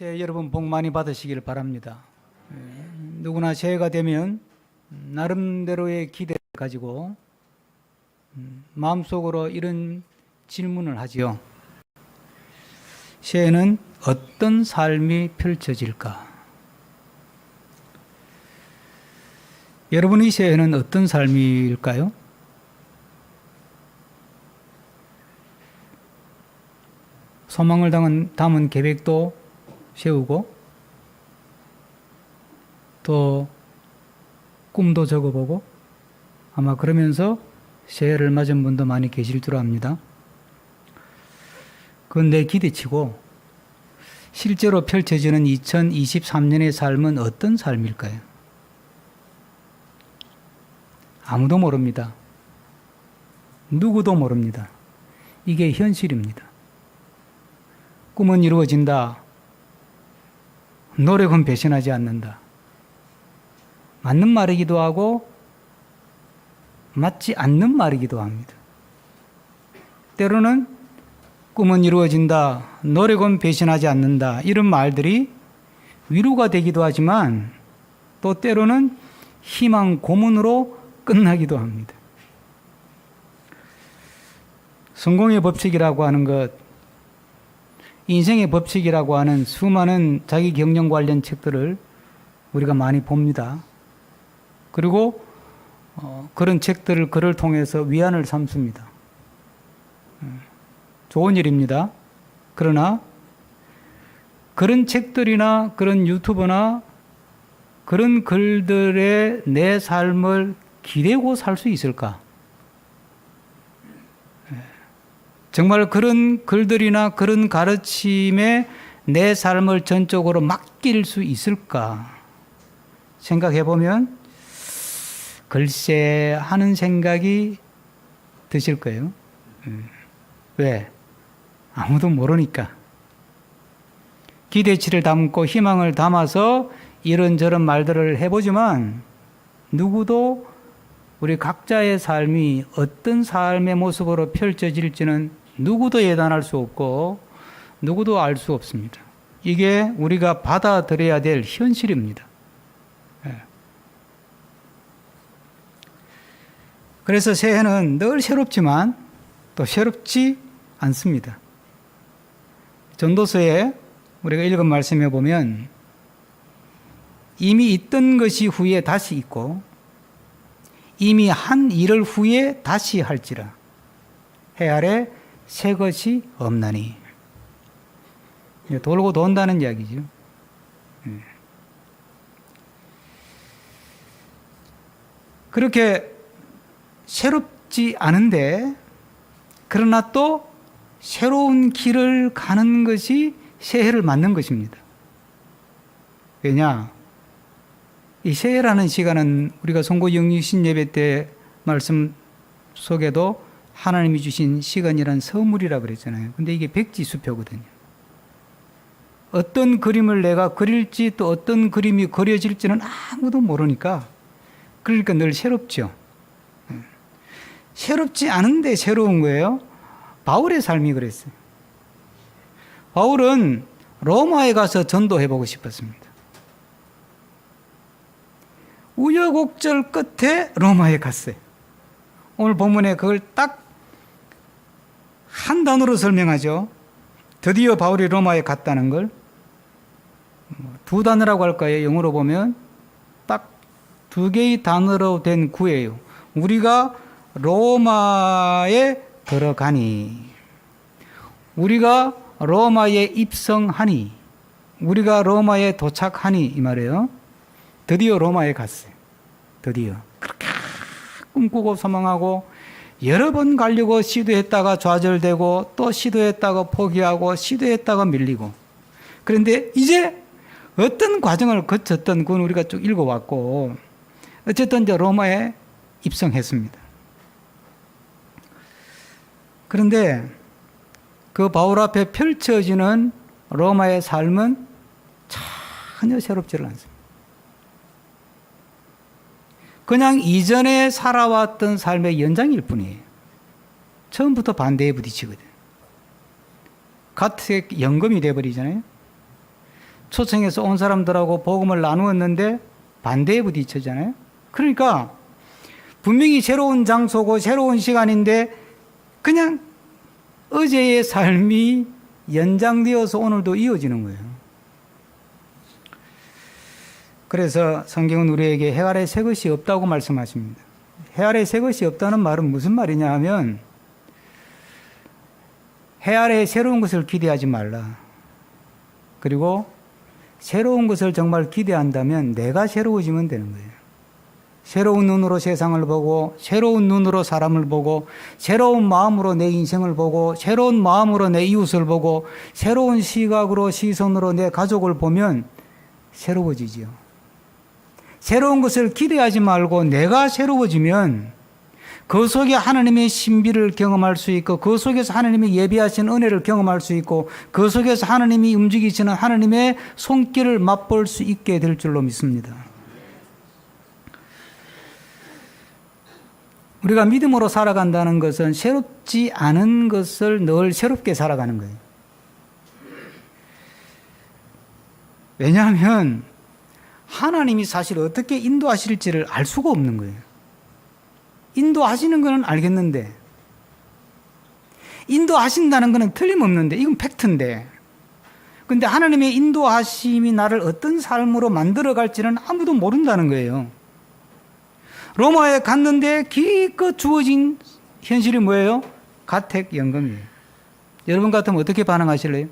새해 여러분 복 많이 받으시길 바랍니다. 누구나 새해가 되면 나름대로의 기대를 가지고 마음속으로 이런 질문을 하지요. 새해는 어떤 삶이 펼쳐질까? 여러분의 새해는 어떤 삶일까요? 소망을 담은 계획도 세우고 또 꿈도 적어보고 아마 그러면서 새해를 맞은 분도 많이 계실 줄 압니다. 그건 내 기대치고 실제로 펼쳐지는 2023년의 삶은 어떤 삶일까요? 아무도 모릅니다. 누구도 모릅니다. 이게 현실입니다. 꿈은 이루어진다. 노력은 배신하지 않는다. 맞는 말이기도 하고 맞지 않는 말이기도 합니다. 때로는 꿈은 이루어진다. 노력은 배신하지 않는다. 이런 말들이 위로가 되기도 하지만 또 때로는 희망 고문으로 끝나기도 합니다. 성공의 법칙이라고 하는 것, 인생의 법칙이라고 하는 수많은 자기 경영 관련 책들을 우리가 많이 봅니다. 그리고 그런 책들을 글을 통해서 위안을 삼습니다. 좋은 일입니다. 그러나 그런 책들이나 그런 유튜브나 그런 글들에 내 삶을 기대고 살 수 있을까? 정말 그런 글들이나 그런 가르침에 내 삶을 전적으로 맡길 수 있을까? 생각해 보면 글쎄 하는 생각이 드실 거예요. 왜? 아무도 모르니까. 기대치를 담고 희망을 담아서 이런저런 말들을 해보지만 누구도 우리 각자의 삶이 어떤 삶의 모습으로 펼쳐질지는 누구도 예단할 수 없고 누구도 알 수 없습니다. 이게 우리가 받아들여야 될 현실입니다. 그래서 새해는 늘 새롭지만 또 새롭지 않습니다. 전도서에 우리가 읽은 말씀에 보면 이미 있던 것이 후에 다시 있고 이미 한 일을 후에 다시 할지라 해 아래 새 것이 없나니. 돌고 돈다는 이야기죠. 그렇게 새롭지 않은데 그러나 또 새로운 길을 가는 것이 새해를 맞는 것입니다. 왜냐? 이 새해라는 시간은 우리가 송고 영유신 예배 때 말씀 속에도 하나님이 주신 시간이란 선물이라 그랬잖아요. 근데 이게 백지수표거든요. 어떤 그림을 내가 그릴지 또 어떤 그림이 그려질지는 아무도 모르니까 그러니까 늘 새롭죠. 새롭지 않은데 새로운 거예요. 바울의 삶이 그랬어요. 바울은 로마에 가서 전도해보고 싶었습니다. 우여곡절 끝에 로마에 갔어요. 오늘 본문에 그걸 딱 한 단어로 설명하죠. 드디어 바울이 로마에 갔다는 걸. 두 단어라고 할까요? 영어로 보면 딱 두 개의 단어로 된 구예요. 우리가 로마에 들어가니, 우리가 로마에 입성하니, 우리가 로마에 도착하니 이 말이에요. 드디어 로마에 갔어요. 드디어. 그렇게 꿈꾸고 소망하고 여러 번 가려고 시도했다가 좌절되고 또 시도했다가 포기하고 시도했다가 밀리고. 그런데 이제 어떤 과정을 거쳤던 그건 우리가 쭉 읽어왔고 어쨌든 이제 로마에 입성했습니다. 그런데 그 바울 앞에 펼쳐지는 로마의 삶은 전혀 새롭지를 않습니다. 그냥 이전에 살아왔던 삶의 연장일 뿐이에요. 처음부터 반대에 부딪히거든. 가택 연금이 돼버리잖아요. 초청해서 온 사람들하고 복음을 나누었는데 반대에 부딪혔잖아요. 그러니까 분명히 새로운 장소고 새로운 시간인데 그냥 어제의 삶이 연장되어서 오늘도 이어지는 거예요. 그래서 성경은 우리에게 해 아래 새 것이 없다고 말씀하십니다. 해 아래 새 것이 없다는 말은 무슨 말이냐 하면 해 아래 새로운 것을 기대하지 말라. 그리고 새로운 것을 정말 기대한다면 내가 새로워지면 되는 거예요. 새로운 눈으로 세상을 보고 새로운 눈으로 사람을 보고 새로운 마음으로 내 인생을 보고 새로운 마음으로 내 이웃을 보고 새로운 시각으로 시선으로 내 가족을 보면 새로워지지요. 새로운 것을 기대하지 말고 내가 새로워지면 그 속에 하나님의 신비를 경험할 수 있고 그 속에서 하나님의 예비하신 은혜를 경험할 수 있고 그 속에서 하나님이 움직이시는 하나님의 손길을 맛볼 수 있게 될 줄로 믿습니다. 우리가 믿음으로 살아간다는 것은 새롭지 않은 것을 늘 새롭게 살아가는 거예요. 왜냐하면 하나님이 사실 어떻게 인도하실지를 알 수가 없는 거예요. 인도하시는 것은 알겠는데 인도하신다는 것은 틀림없는데 이건 팩트인데 근데 하나님의 인도하심이 나를 어떤 삶으로 만들어갈지는 아무도 모른다는 거예요. 로마에 갔는데 기껏 주어진 현실이 뭐예요? 가택연금이에요. 여러분 같으면 어떻게 반응하실래요?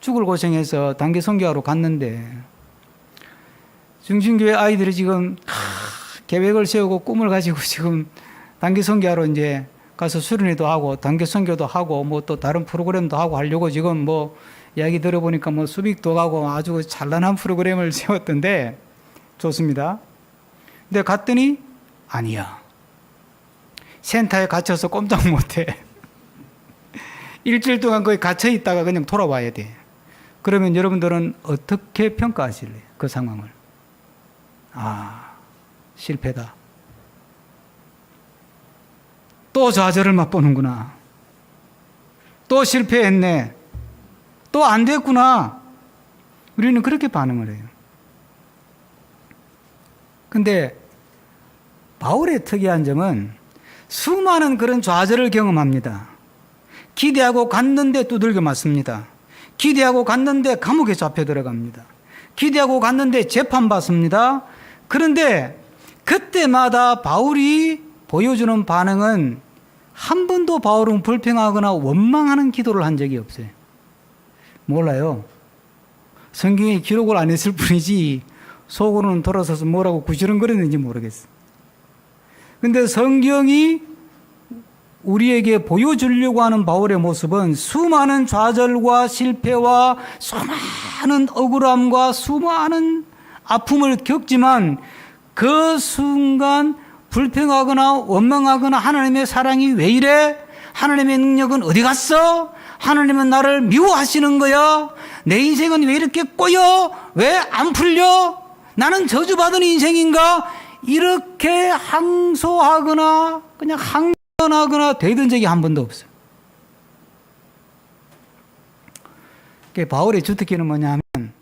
죽을 고생해서 단기 선교하러 갔는데 중심교회 아이들이 지금 계획을 세우고 꿈을 가지고 지금 단기 선교하러 이제 가서 수련회도 하고 단기 선교도 하고 뭐 또 다른 프로그램도 하고 하려고 지금 뭐 이야기 들어보니까 뭐 수빅도 가고 아주 찬란한 프로그램을 세웠던데 좋습니다. 근데 갔더니 아니야. 센터에 갇혀서 꼼짝 못해. 일주일 동안 거기 갇혀 있다가 그냥 돌아와야 돼. 그러면 여러분들은 어떻게 평가하실래요? 그 상황을. 아, 실패다. 또 좌절을 맛보는구나. 또 실패했네. 또 안 됐구나. 우리는 그렇게 반응을 해요. 근데 바울의 특이한 점은 수많은 그런 좌절을 경험합니다. 기대하고 갔는데 두들겨 맞습니다. 기대하고 갔는데 감옥에 잡혀 들어갑니다. 기대하고 갔는데 재판받습니다. 그런데 그때마다 바울이 보여주는 반응은 한 번도 바울은 불평하거나 원망하는 기도를 한 적이 없어요. 몰라요. 성경에 기록을 안 했을 뿐이지 속으로는 돌아서서 뭐라고 구시렁거렸는지 모르겠어. 근데 성경이 우리에게 보여주려고 하는 바울의 모습은 수많은 좌절과 실패와 수많은 억울함과 수많은 아픔을 겪지만 그 순간 불평하거나 원망하거나 하나님의 사랑이 왜 이래? 하나님의 능력은 어디 갔어? 하나님은 나를 미워하시는 거야? 내 인생은 왜 이렇게 꼬여? 왜 안 풀려? 나는 저주받은 인생인가? 이렇게 항소하거나 그냥 항변하거나 되던 적이 한 번도 없어요. 바울의 주특기는 뭐냐 하면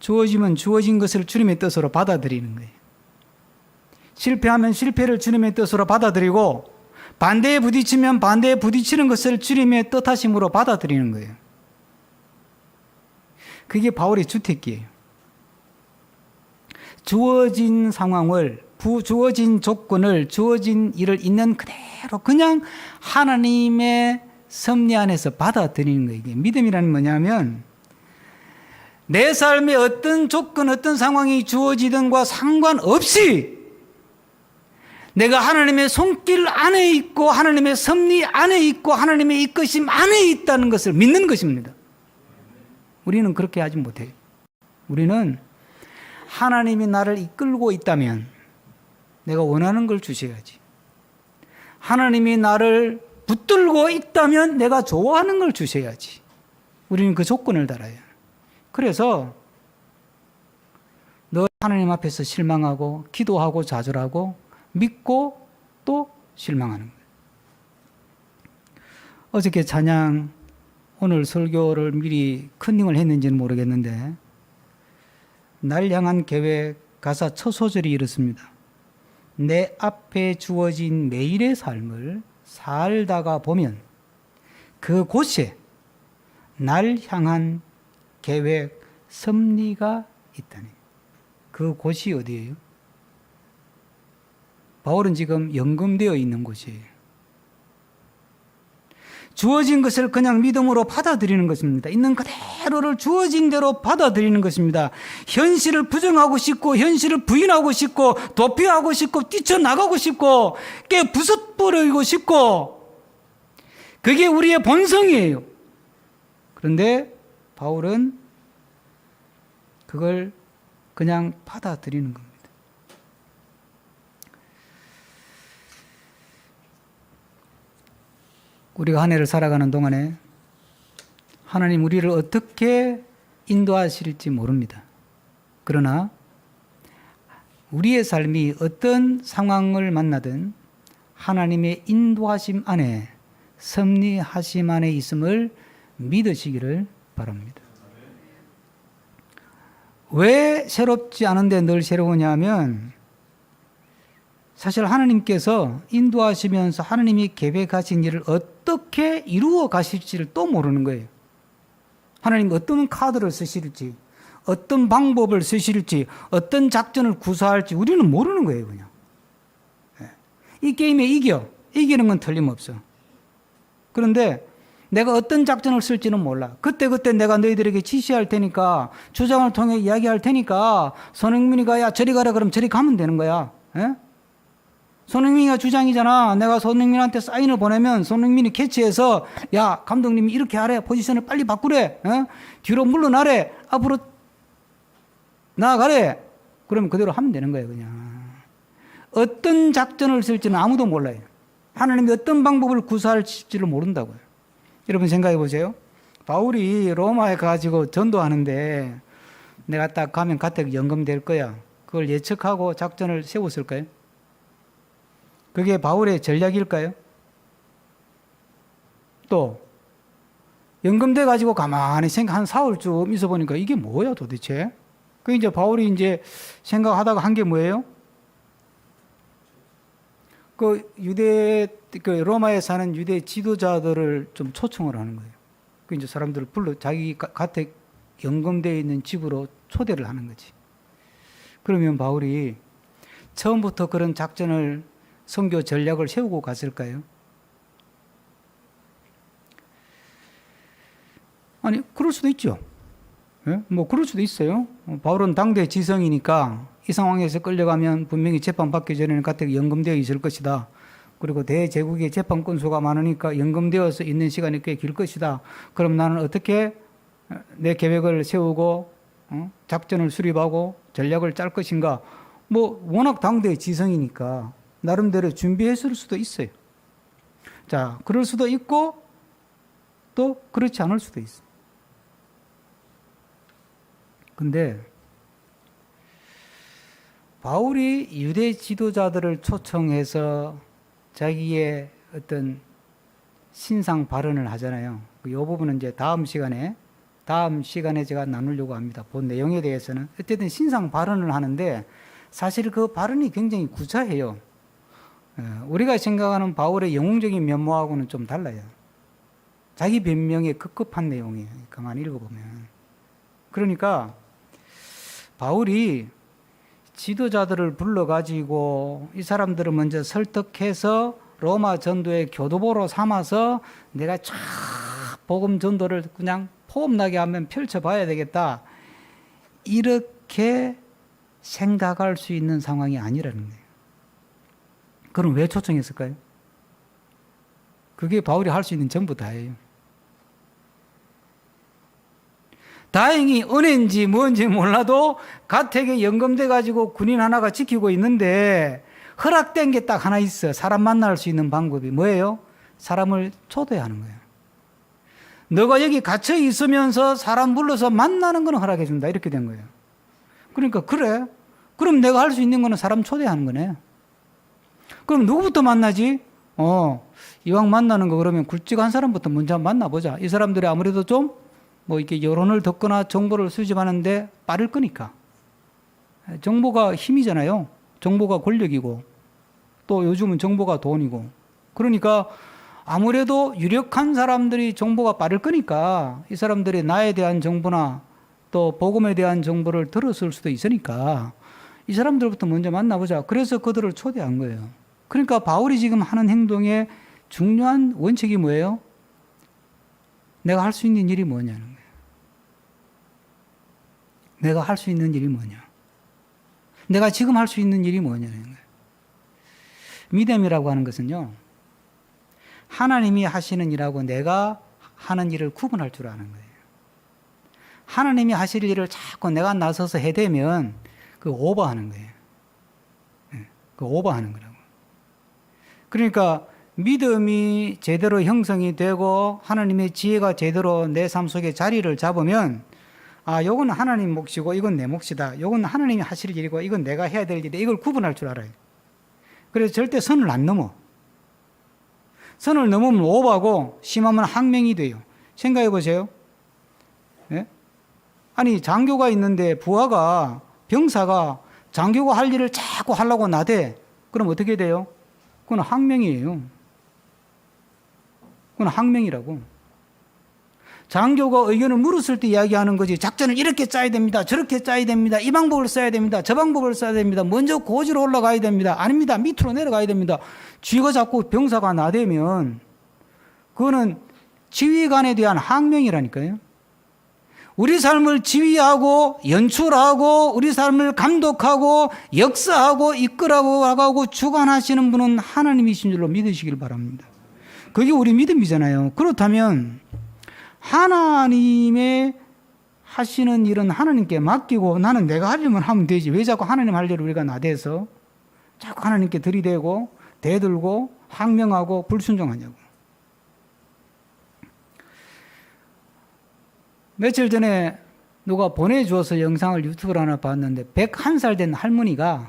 주어지면 주어진 것을 주님의 뜻으로 받아들이는 거예요. 실패하면 실패를 주님의 뜻으로 받아들이고 반대에 부딪히면 반대에 부딪히는 것을 주님의 뜻하심으로 받아들이는 거예요. 그게 바울의 주특기예요. 주어진 상황을, 주어진 조건을, 주어진 일을 있는 그대로 그냥 하나님의 섭리 안에서 받아들이는 거예요. 이게 믿음이라는 뭐냐면 내 삶에 어떤 조건, 어떤 상황이 주어지든과 상관없이 내가 하나님의 손길 안에 있고 하나님의 섭리 안에 있고 하나님의 이끄심 안에 있다는 것을 믿는 것입니다. 우리는 그렇게 하지 못해요. 우리는 하나님이 나를 이끌고 있다면 내가 원하는 걸 주셔야지. 하나님이 나를 붙들고 있다면 내가 좋아하는 걸 주셔야지. 우리는 그 조건을 달아요. 그래서 늘 하나님 앞에서 실망하고 기도하고 좌절하고 믿고 또 실망하는 거예요. 어저께 찬양 오늘 설교를 미리 컨닝을 했는지는 모르겠는데 날 향한 계획 가사 첫 소절이 이렇습니다. 내 앞에 주어진 매일의 삶을 살다가 보면 그곳에 날 향한 계획, 섭리가 있다니. 그곳이 어디예요? 바울은 지금 연금되어 있는 곳이에요. 주어진 것을 그냥 믿음으로 받아들이는 것입니다. 있는 그대로를 주어진 대로 받아들이는 것입니다. 현실을 부정하고 싶고 현실을 부인하고 싶고 도피하고 싶고 뛰쳐나가고 싶고 부숴버리고 싶고 그게 우리의 본성이에요. 그런데 바울은 그걸 그냥 받아들이는 겁니다. 우리가 한 해를 살아가는 동안에 하나님 우리를 어떻게 인도하실지 모릅니다. 그러나 우리의 삶이 어떤 상황을 만나든 하나님의 인도하심 안에 섭리하심 안에 있음을 믿으시기를 바랍니다. 왜 새롭지 않은데 늘 새로우냐 하면 사실 하나님께서 인도하시면서 하나님이 계획하신 일을 어떻게 이루어 가실지를 또 모르는 거예요. 하나님 어떤 카드를 쓰실지, 어떤 방법을 쓰실지, 어떤 작전을 구사할지 우리는 모르는 거예요, 그냥. 이 게임에 이기는 건 틀림없어. 그런데 내가 어떤 작전을 쓸지는 몰라. 그때 내가 너희들에게 지시할 테니까, 주장을 통해 이야기할 테니까, 손흥민이가 야 저리 가라 그러면 저리 가면 되는 거야. 손흥민이가 주장이잖아. 내가 손흥민한테 사인을 보내면 손흥민이 캐치해서 야 감독님이 이렇게 하래. 포지션을 빨리 바꾸래. 뒤로 물러나래. 앞으로 나아가래. 그러면 그대로 하면 되는 거예요, 그냥. 어떤 작전을 쓸지는 아무도 몰라요. 하나님이 어떤 방법을 구사할지를 모른다고요. 여러분 생각해 보세요. 바울이 로마에 가지고 전도하는데 내가 딱 가면 가택 연금될 거야. 그걸 예측하고 작전을 세웠을까요? 그게 바울의 전략일까요? 또 연금돼 가지고 가만히 한 사흘쯤 있어 보니까 이게 뭐야 도대체? 그 이제 바울이 이제 생각하다가 한 게 뭐예요? 그 로마에 사는 유대 지도자들을 좀 초청을 하는 거예요. 그 이제 사람들을 불러 자기 가택 연금되어 있는 집으로 초대를 하는 거지. 그러면 바울이 처음부터 그런 작전을 선교 전략을 세우고 갔을까요? 아니, 그럴 수도 있죠. 예? 뭐 그럴 수도 있어요. 바울은 당대 지성이니까 이 상황에서 끌려가면 분명히 재판받기 전에는 가택 연금되어 있을 것이다. 그리고 대제국의 재판 건수가 많으니까 연금되어서 있는 시간이 꽤 길 것이다. 그럼 나는 어떻게 내 계획을 세우고 작전을 수립하고 전략을 짤 것인가? 뭐 워낙 당대의 지성이니까 나름대로 준비했을 수도 있어요. 자, 그럴 수도 있고 또 그렇지 않을 수도 있어요. 근데 바울이 유대 지도자들을 초청해서 자기의 어떤 신상 발언을 하잖아요. 이 부분은 이제 다음 시간에 제가 나누려고 합니다. 본 내용에 대해서는. 어쨌든 신상 발언을 하는데 사실 그 발언이 굉장히 구차해요. 우리가 생각하는 바울의 영웅적인 면모하고는 좀 달라요. 자기 변명에 급급한 내용이에요. 가만히 읽어보면. 그러니까 바울이 지도자들을 불러가지고 이 사람들을 먼저 설득해서 로마 전도의 교도보로 삼아서 내가 쫙 복음 전도를 그냥 포함나게 하면 펼쳐봐야 되겠다. 이렇게 생각할 수 있는 상황이 아니라는 거예요. 그럼 왜 초청했을까요? 그게 바울이 할 수 있는 전부 다예요. 다행히 은혜인지 뭔지 몰라도 가택에 연금돼 가지고 군인 하나가 지키고 있는데 허락된 게 딱 하나 있어. 사람 만날 수 있는 방법이 뭐예요? 사람을 초대하는 거예요. 너가 여기 갇혀 있으면서 사람 불러서 만나는 건 허락해 준다. 이렇게 된 거예요. 그러니까 그래. 그럼 내가 할 수 있는 거는 사람 초대하는 거네. 그럼 누구부터 만나지? 이왕 만나는 거 그러면 굵직한 사람부터 먼저 만나보자. 이 사람들이 아무래도 좀 뭐 이렇게 여론을 듣거나 정보를 수집하는데 빠를 거니까. 정보가 힘이잖아요. 정보가 권력이고 또 요즘은 정보가 돈이고 그러니까 아무래도 유력한 사람들이 정보가 빠를 거니까 이 사람들이 나에 대한 정보나 또 복음에 대한 정보를 들었을 수도 있으니까 이 사람들부터 먼저 만나보자. 그래서 그들을 초대한 거예요. 그러니까 바울이 지금 하는 행동의 중요한 원칙이 뭐예요? 내가 할 수 있는 일이 뭐냐는 거예요. 내가 할 수 있는 일이 뭐냐. 내가 지금 할 수 있는 일이 뭐냐는 거예요. 믿음이라고 하는 것은요. 하나님이 하시는 일하고 내가 하는 일을 구분할 줄 아는 거예요. 하나님이 하실 일을 자꾸 내가 나서서 해대면 그 오버하는 거예요. 그 오버하는 거라고. 그러니까 믿음이 제대로 형성이 되고 하나님의 지혜가 제대로 내 삶 속에 자리를 잡으면 아, 요건 하나님 몫이고 이건 내 몫이다. 요건 하나님이 하실 일이고 이건 내가 해야 될 일이다. 이걸 구분할 줄 알아요. 그래서 절대 선을 안 넘어. 선을 넘으면 오버하고 심하면 항명이 돼요. 생각해 보세요. 예? 아니 장교가 있는데 부하가 병사가 장교가 할 일을 자꾸 하려고 나대. 그럼 어떻게 돼요? 그건 항명이에요. 그건 항명이라고. 장교가 의견을 물었을 때 이야기하는 거지. 작전을 이렇게 짜야 됩니다. 저렇게 짜야 됩니다. 이 방법을 써야 됩니다. 저 방법을 써야 됩니다. 먼저 고지로 올라가야 됩니다. 아닙니다. 밑으로 내려가야 됩니다. 쥐가 자꾸 병사가 나대면 그거는 지휘관에 대한 항명이라니까요. 우리 삶을 지휘하고 연출하고 우리 삶을 감독하고 역사하고 이끌어가고 주관하시는 분은 하나님이신 줄로 믿으시길 바랍니다. 그게 우리 믿음이잖아요. 그렇다면 하나님의 하시는 일은 하나님께 맡기고 나는 내가 할 일만 하면 되지. 왜 자꾸 하나님 할 일을 우리가 나대서 자꾸 하나님께 들이대고 대들고 항명하고 불순종하냐고. 며칠 전에 누가 보내주어서 영상을 유튜브로 하나 봤는데 101살 된 할머니가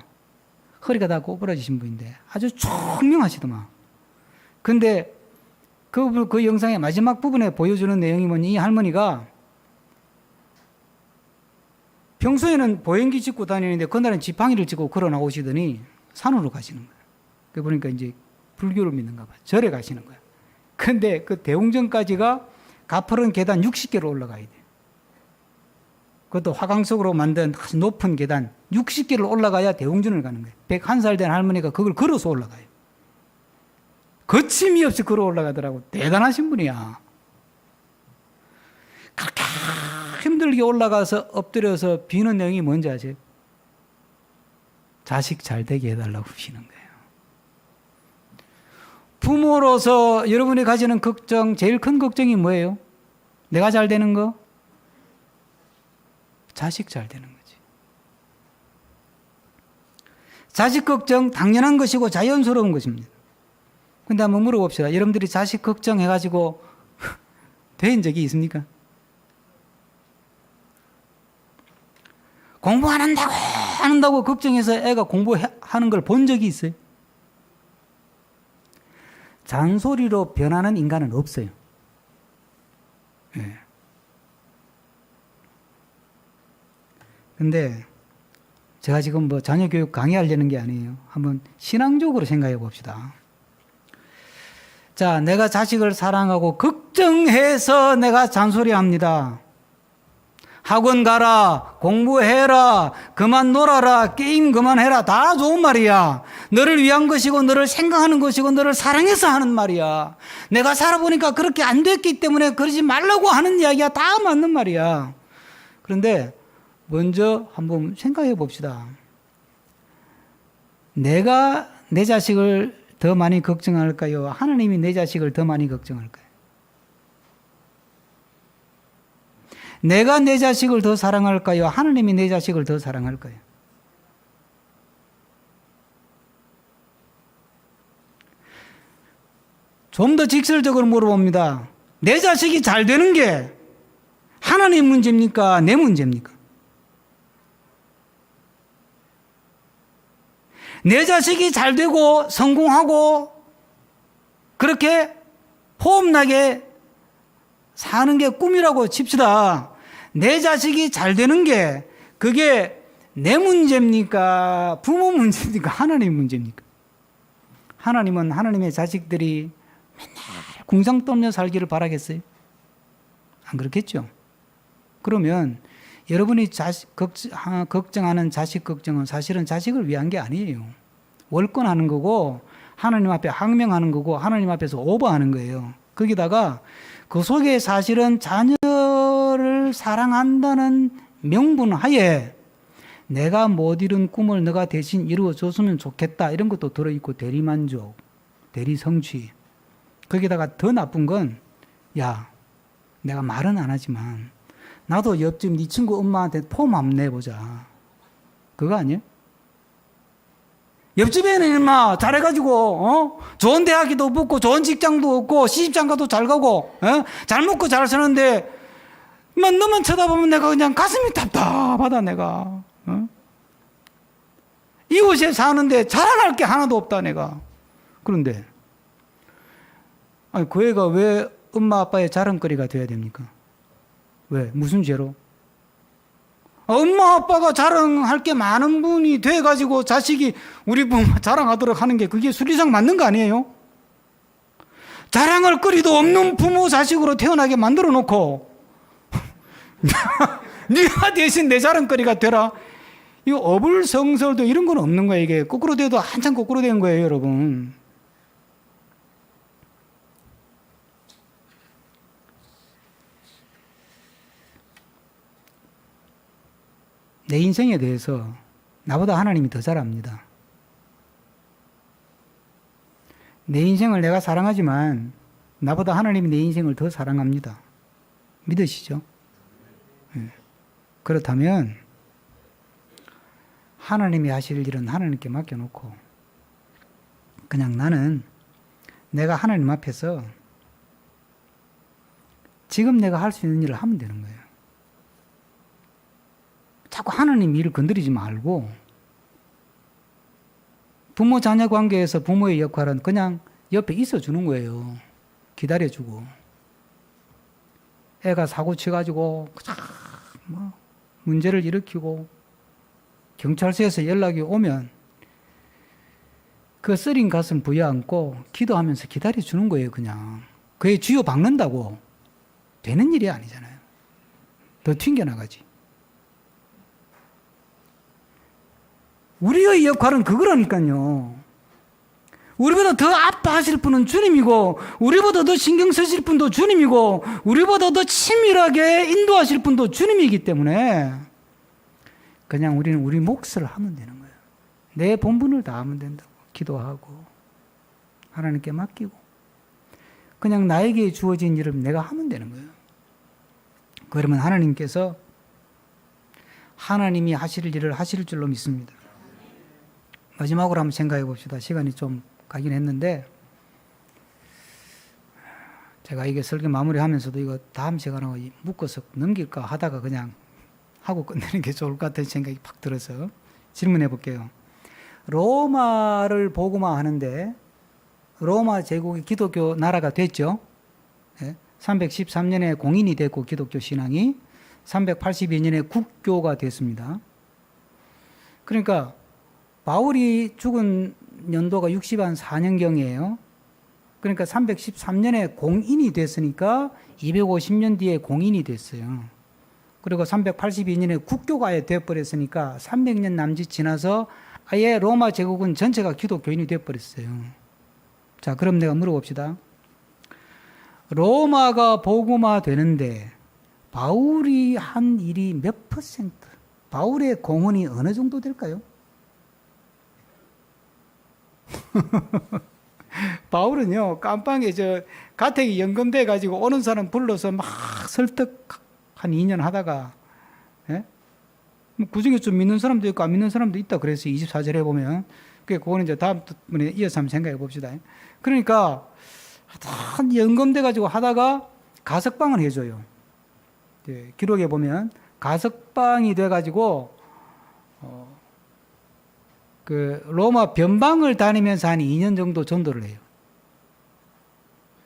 허리가 다 꼬부라지신 분인데 아주 총명하시더만. 근데 그 영상의 마지막 부분에 보여주는 내용이 뭐니? 이 할머니가 평소에는 보행기 짚고 다니는데 그날은 지팡이를 짚고 걸어 나오시더니 산으로 가시는 거예요. 그 보니까 이제 불교를 믿는가 봐. 절에 가시는 거예요. 근데 그 대웅전까지가 가파른 계단 60개로 올라가야 돼. 그것도 화강석으로 만든 아주 높은 계단 60개를 올라가야 대웅전을 가는 거예요. 101살 된 할머니가 그걸 걸어서 올라가요. 거침이 없이 걸어 올라가더라고. 대단하신 분이야. 그렇게 힘들게 올라가서 엎드려서 비는 내용이 뭔지 아세요? 자식 잘 되게 해달라고 비는 거예요. 부모로서 여러분이 가지는 걱정, 제일 큰 걱정이 뭐예요? 내가 잘 되는 거? 자식 잘 되는 거지. 자식 걱정 당연한 것이고 자연스러운 것입니다. 근데 한번 물어봅시다. 여러분들이 자식 걱정해가지고 된 적이 있습니까? 공부 안 한다고 걱정해서 애가 공부하는 걸 본 적이 있어요? 잔소리로 변하는 인간은 없어요. 네. 근데 제가 지금 뭐 자녀교육 강의하려는 게 아니에요. 한번 신앙적으로 생각해 봅시다. 자, 내가 자식을 사랑하고 걱정해서 내가 잔소리합니다. 학원 가라, 공부해라, 그만 놀아라, 게임 그만해라. 다 좋은 말이야. 너를 위한 것이고 너를 생각하는 것이고 너를 사랑해서 하는 말이야. 내가 살아보니까 그렇게 안 됐기 때문에 그러지 말라고 하는 이야기야. 다 맞는 말이야. 그런데 먼저 한번 생각해 봅시다. 내가 내 자식을 더 많이 걱정할까요? 하나님이 내 자식을 더 많이 걱정할까요? 내가 내 자식을 더 사랑할까요? 하나님이 내 자식을 더 사랑할까요? 좀 더 직설적으로 물어봅니다. 내 자식이 잘 되는 게 하나님 문제입니까? 내 문제입니까? 내 자식이 잘 되고 성공하고 그렇게 호흡나게 사는 게 꿈이라고 칩시다. 내 자식이 잘 되는 게 그게 내 문제입니까? 부모 문제입니까? 하나님 문제입니까? 하나님은 하나님의 자식들이 맨날 궁상 떨며 살기를 바라겠어요? 안 그렇겠죠? 그러면 여러분이 걱정하는 자식 걱정은 사실은 자식을 위한 게 아니에요. 월권하는 거고 하나님 앞에 항명하는 거고 하나님 앞에서 오버하는 거예요. 거기다가 그 속에 사실은 자녀를 사랑한다는 명분 하에 내가 못 이룬 꿈을 너가 대신 이루어줬으면 좋겠다 이런 것도 들어있고 대리만족, 대리성취. 거기다가 더 나쁜 건 야, 내가 말은 안 하지만 나도 옆집 네 친구 엄마한테 폼 한번 내보자. 그거 아니에요? 옆집에는 인마 잘해가지고 좋은 대학도 붙고 좋은 직장도 얻고 시집장가도 잘 가고 잘 먹고 잘 사는데 너만 쳐다보면 내가 그냥 가슴이 답답하다 내가. 이곳에 사는데 자랑할 게 하나도 없다 내가. 그런데 아니 그 애가 왜 엄마 아빠의 자랑거리가 돼야 됩니까? 왜? 무슨 죄로? 엄마 아빠가 자랑할 게 많은 분이 돼가지고 자식이 우리 부모 자랑하도록 하는 게 그게 순리상 맞는 거 아니에요? 자랑할 거리도 없는 부모 자식으로 태어나게 만들어 놓고 네가 대신 내 자랑거리가 되라. 이거 어불성설도 이런 건 없는 거예요. 이게 거꾸로 돼도 한참 거꾸로 된 거예요, 여러분. 내 인생에 대해서 나보다 하나님이 더 잘 압니다. 내 인생을 내가 사랑하지만 나보다 하나님이 내 인생을 더 사랑합니다. 믿으시죠? 네. 그렇다면 하나님이 하실 일은 하나님께 맡겨놓고 그냥 나는 내가 하나님 앞에서 지금 내가 할 수 있는 일을 하면 되는 거예요. 자꾸 하나님 일을 건드리지 말고 부모 자녀 관계에서 부모의 역할은 그냥 옆에 있어주는 거예요. 기다려주고 애가 사고 쳐가지고 문제를 일으키고 경찰서에서 연락이 오면 그 쓰린 가슴 부여안고 기도하면서 기다려주는 거예요. 그냥 그의 쥐어 박는다고 되는 일이 아니잖아요. 더 튕겨나가지. 우리의 역할은 그거라니까요. 우리보다 더 아파하실 분은 주님이고 우리보다 더 신경 쓰실 분도 주님이고 우리보다 더 치밀하게 인도하실 분도 주님이기 때문에 그냥 우리는 우리 몫을 하면 되는 거예요. 내 본분을 다하면 된다고. 기도하고 하나님께 맡기고 그냥 나에게 주어진 일을 내가 하면 되는 거예요. 그러면 하나님께서 하나님이 하실 일을 하실 줄로 믿습니다. 마지막으로 한번 생각해 봅시다. 시간이 좀 가긴 했는데 제가 이게 설교 마무리하면서도 이거 다음 시간하고 묶어서 넘길까 하다가 그냥 하고 끝내는 게 좋을 것 같다는 생각이 팍 들어서 질문해 볼게요. 로마를 복음화 하는데 로마 제국이 기독교 나라가 됐죠. 313년에 공인이 됐고 기독교 신앙이 382년에 국교가 됐습니다. 그러니까 바울이 죽은 연도가 64년경이에요. 그러니까 313년에 공인이 됐으니까 250년 뒤에 공인이 됐어요. 그리고 382년에 국교가 되어버렸으니까 300년 남짓 지나서 아예 로마 제국은 전체가 기독교인이 되어버렸어요. 자, 그럼 내가 물어봅시다. 로마가 복음화 되는데 바울이 한 일이 몇 퍼센트? 바울의 공헌이 어느 정도 될까요? 바울은요, 깜빵에 가택이 연금돼 가지고 오는 사람 불러서 막 설득 한 2년 하다가, 예? 그 중에 좀 믿는 사람도 있고 안 믿는 사람도 있다 그랬어요. 24절에 보면. 그거는 이제 다음 번에 이어서 한번 생각해 봅시다. 그러니까, 한 연금돼 가지고 하다가 가석방을 해줘요. 예, 기록에 보면 가석방이 돼 가지고, 로마 변방을 다니면서 한 2년 정도 전도를 해요.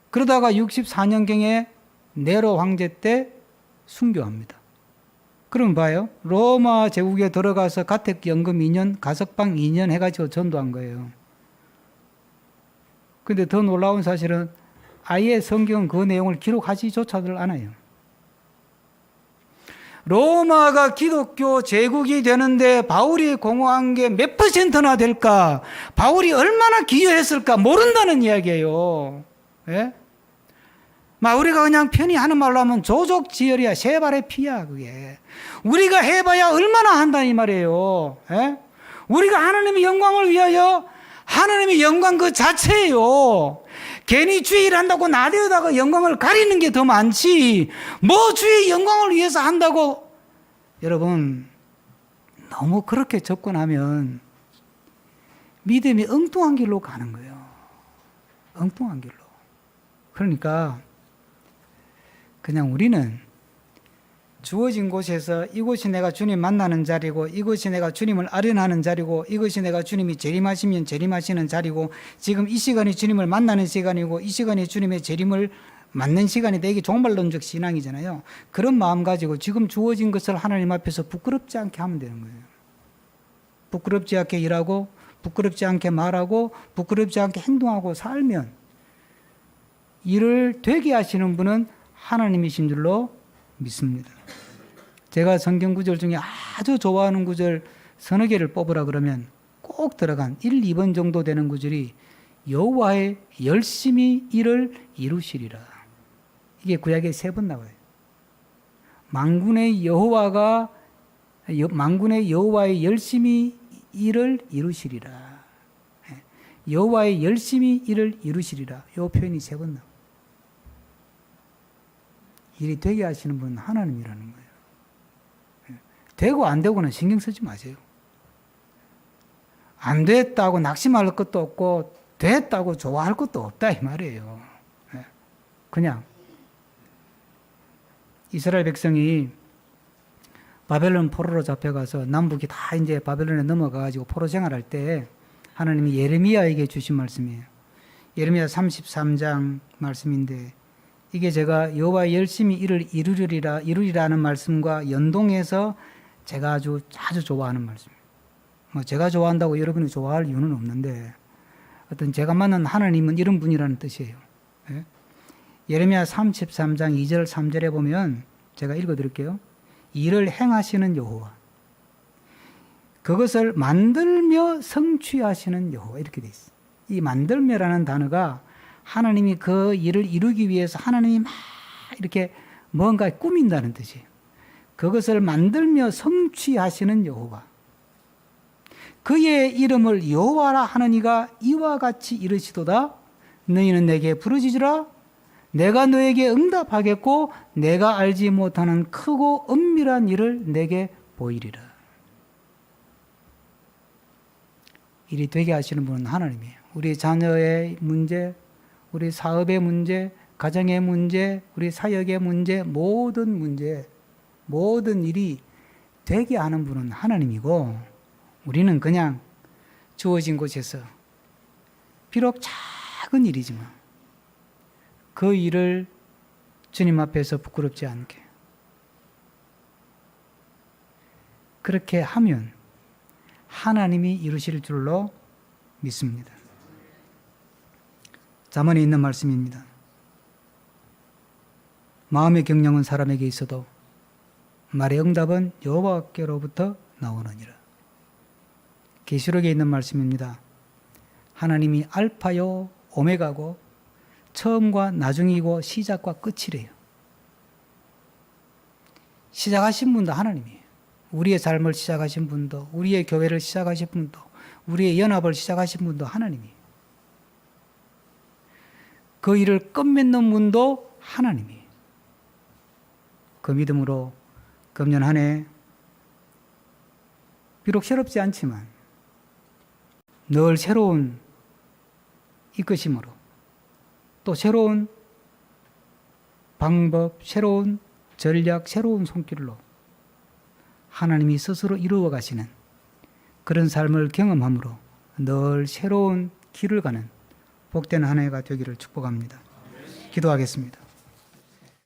그러다가 64년경에 네로 황제 때 순교합니다. 그럼 봐요. 로마 제국에 들어가서 가택연금 2년, 가석방 2년 해가지고 전도한 거예요. 근데 더 놀라운 사실은 아예 성경 그 내용을 기록하지조차도 않아요. 로마가 기독교 제국이 되는데 바울이 공헌한 게 몇 퍼센트나 될까? 바울이 얼마나 기여했을까? 모른다는 이야기예요. 예? 막 우리가 그냥 편히 하는 말로 하면 조족지혈이야. 세 발의 피야 그게. 우리가 해봐야 얼마나 한다 이 말이에요. 예? 우리가 하나님의 영광을 위하여 하나님의 영광 그 자체예요. 괜히 주의 일 한다고 나대다가 영광을 가리는 게 더 많지. 뭐 주의 영광을 위해서 한다고. 여러분 너무 그렇게 접근하면 믿음이 엉뚱한 길로 가는 거예요. 엉뚱한 길로. 그러니까 그냥 우리는 주어진 곳에서 이곳이 내가 주님 만나는 자리고 이곳이 내가 주님을 아련하는 자리고 이것이 내가 주님이 재림하시면 재림하시는 자리고 지금 이 시간이 주님을 만나는 시간이고 이 시간이 주님의 재림을 맞는 시간이다. 이게 종말론적 신앙이잖아요. 그런 마음 가지고 지금 주어진 것을 하나님 앞에서 부끄럽지 않게 하면 되는 거예요. 부끄럽지 않게 일하고 부끄럽지 않게 말하고 부끄럽지 않게 행동하고 살면 일을 되게 하시는 분은 하나님이신 줄로 믿습니다. 제가 성경 구절 중에 아주 좋아하는 구절 서너 개를 뽑으라 그러면 꼭 들어간 1, 2번 정도 되는 구절이 여호와의 열심히 일을 이루시리라. 이게 구약에 3번 나와요. 만군의 여호와의 열심히 일을 이루시리라. 여호와의 열심히 일을 이루시리라. 이 표현이 3번 나와요. 일이 되게 하시는 분은 하나님이라는 거예요. 되고 안 되고는 신경 쓰지 마세요. 안 됐다고 낙심할 것도 없고 됐다고 좋아할 것도 없다 이 말이에요. 그냥 이스라엘 백성이 바벨론 포로로 잡혀가서 남북이 다 이제 바벨론에 넘어가가지고 포로 생활할 때 하나님이 예레미야에게 주신 말씀이에요. 예레미야 33장 말씀인데 이게 제가 여호와 열심히 일을 이루리라는 말씀과 연동해서 제가 아주 좋아하는 말씀이에요. 뭐 제가 좋아한다고 여러분이 좋아할 이유는 없는데 어떤 제가 만난 하나님은 이런 분이라는 뜻이에요. 예? 예레미야 33장 2절 3절에 보면 제가 읽어드릴게요. 일을 행하시는 여호와, 그것을 만들며 성취하시는 여호와, 이렇게 돼 있어요. 이 만들며라는 단어가 하나님이 그 일을 이루기 위해서 하나님이 막 이렇게 뭔가 꾸민다는 뜻이에요. 그것을 만들며 성취하시는 여호와, 그의 이름을 여호와라 하느니가 이와 같이 이르시도다. 너희는 내게 부르짖으라. 내가 너에게 응답하겠고 내가 알지 못하는 크고 은밀한 일을 내게 보이리라. 일이 되게 하시는 분은 하나님이에요. 우리 자녀의 문제, 우리 사업의 문제, 가정의 문제, 우리 사역의 문제, 모든 일이 되게 하는 분은 하나님이고 우리는 그냥 주어진 곳에서 비록 작은 일이지만 그 일을 주님 앞에서 부끄럽지 않게 그렇게 하면 하나님이 이루실 줄로 믿습니다. 잠언에 있는 말씀입니다. 마음의 경영은 사람에게 있어도 말의 응답은 여호와께로부터 나오느니라. 계시록에 있는 말씀입니다. 하나님이 알파요 오메가고 처음과 나중이고 시작과 끝이래요. 시작하신 분도 하나님이에요. 우리의 삶을 시작하신 분도, 우리의 교회를 시작하신 분도, 우리의 연합을 시작하신 분도 하나님이에요. 그 일을 끝맺는 분도 하나님이에요. 그 믿음으로 금년 한 해 비록 새롭지 않지만 늘 새로운 이끄심으로 또 새로운 방법, 새로운 전략, 새로운 손길로 하나님이 스스로 이루어 가시는 그런 삶을 경험함으로 늘 새로운 길을 가는 복된 한 해가 되기를 축복합니다. 기도하겠습니다.